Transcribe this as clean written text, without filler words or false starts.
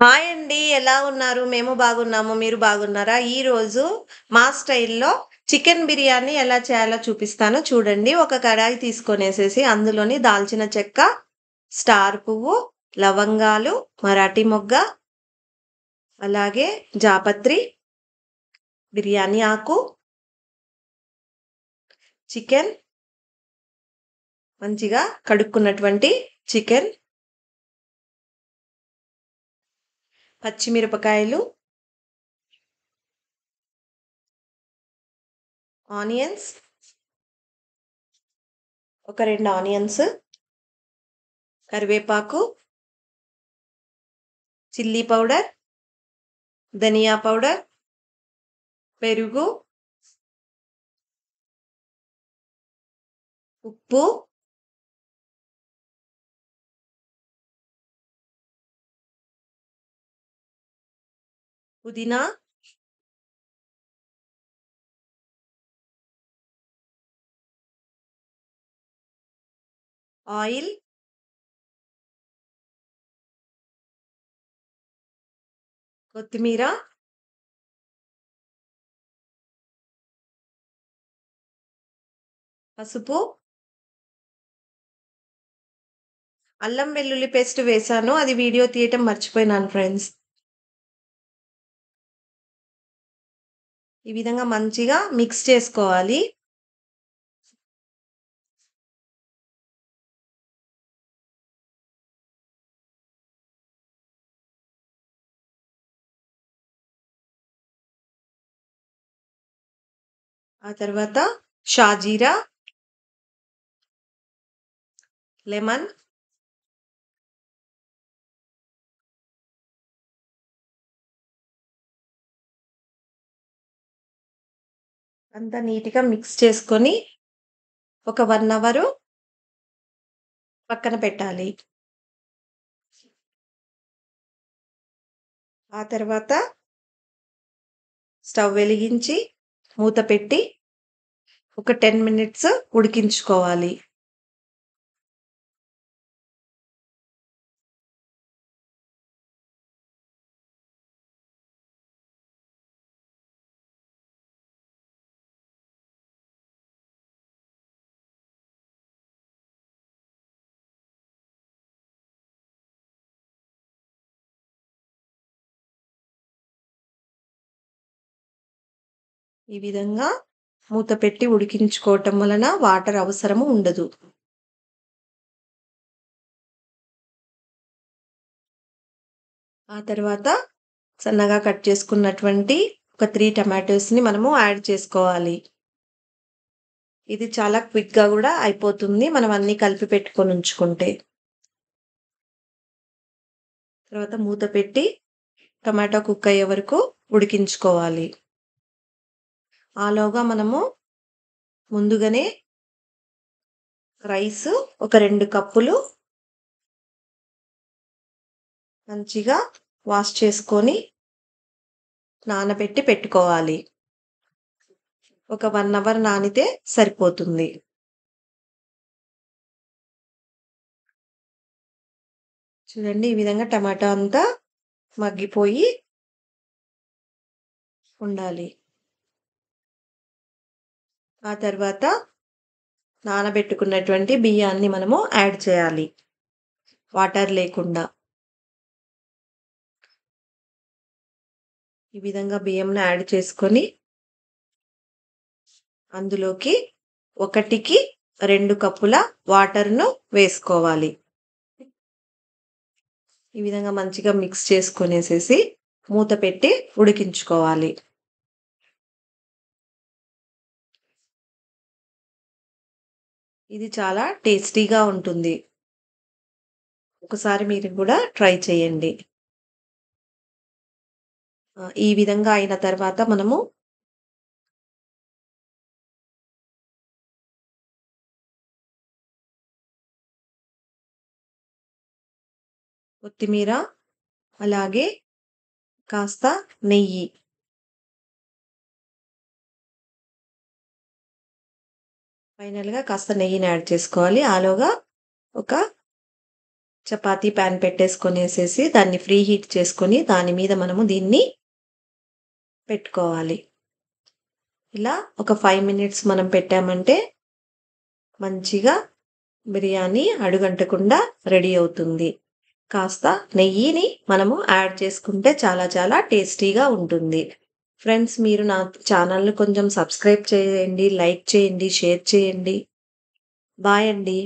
Hi అండి. ఎలా ఉన్నారు? మేము బాగున్నాము. మీరు బాగున్నారా? ఈరోజు మా స్టైల్‌లో చికెన్ బిర్యానీ ఎలా చేయాలో చూపిస్తాను చూడండి. ఒక కడాయి తీసుకొనేసేసి అందులోని దాల్చిన చెక్క, స్టార్ పువ్వు, లవంగాలు, మరాఠీ మొగ్గ, అలాగే జాపత్రి, బిర్యానీ ఆకు, చికెన్ మంచిగా కడుక్కున్నటువంటి చికెన్, పచ్చిమిరపకాయలు, ఆనియన్స్, ఒక 2 ఆనియన్స్, కరివేపాకు, చిల్లీ పౌడర్, ధనియా పౌడర్, పెరుగు, ఉప్పు, పుదీనా, ఆయిల్, కొత్తిమీర, పసుపు, అల్లం వెల్లుల్లి పేస్ట్ వేశాను. అది వీడియో తీయటం మర్చిపోయినాను ఫ్రెండ్స్. ఈ విధంగా మంచిగా మిక్స్ చేసుకోవాలి. ఆ తర్వాత షాజీరా, లెమన్, అంతా నీట్‌గా మిక్స్ చేసుకొని ఒక 1 అవరు పక్కన పెట్టాలి. ఆ తర్వాత స్టవ్ వెలిగించి మూత పెట్టి ఒక 10 మినిట్స్ ఉడికించుకోవాలి. ఈ విధంగా మూత పెట్టి ఉడికించుకోవటం వలన వాటర్ అవసరము ఉండదు. ఆ తర్వాత సన్నగా కట్ చేసుకున్నటువంటి ఒక 3 టమాటోస్‌ని మనము యాడ్ చేసుకోవాలి. ఇది చాలా క్విక్‌గా గూడా అయిపోతుంది. మనం అన్నీ కలిపి పెట్టుకొని ఉంచుకుంటే. తర్వాత మూత పెట్టి టమాటా కుక్ అయ్యే వరకు ఉడికించుకోవాలి. ఆలోగా మనము ముందుగానే రైస్ ఒక 2 కప్పులు మంచిగా వాష్ చేసుకొని నానబెట్టి పెట్టుకోవాలి. ఒక 1 అవర్ నానితే సరిపోతుంది. చూడండి ఈ విధంగా టమాటా అంతా మగ్గిపోయి ఉండాలి. ఆ తర్వాత నానబెట్టుకున్నటువంటి బియ్యాన్ని మనము యాడ్ చేయాలి. వాటర్ లేకుండా. ఈ విధంగా బియ్యంని యాడ్ చేసుకొని అందులోకి 1కి 2 కప్పుల వాటర్‌ను వేసుకోవాలి. ఈ విధంగా మంచిగా మిక్స్ చేసుకొనేసేసి మూత పెట్టి ఉడికించుకోవాలి. ఇది చాలా టేస్టీగా ఉంటుంది. ఒకసారి మీరు కూడా ట్రై చేయండి. ఈ విధంగా అయిన తర్వాత మనము కొత్తిమీర, అలాగే కాస్త నెయ్యి, ఫైనల్‌గా కాస్త నెయ్యిని యాడ్ చేసుకోవాలి. ఆలోగా ఒక చపాతీ పాన్ పెట్టేసుకొనేసేసి దాన్ని ప్రీ హీట్ చేసుకొని దాని మీద మనము దీన్ని పెట్టుకోవాలి. ఇలా ఒక 5 మినిట్స్ మనం పెట్టామంటే మంచిగా బిర్యానీ అడుగంటకుండా రెడీ అవుతుంది. కాస్త నెయ్యిని మనము యాడ్ చేసుకుంటే చాలా చాలా టేస్టీగా ఉంటుంది. ఫ్రెండ్స్, మీరు నా ఛానల్‌ని కొంచెం సబ్స్క్రైబ్ చేయండి, లైక్ చేయండి, షేర్ చేయండి. బాయ్ అండి.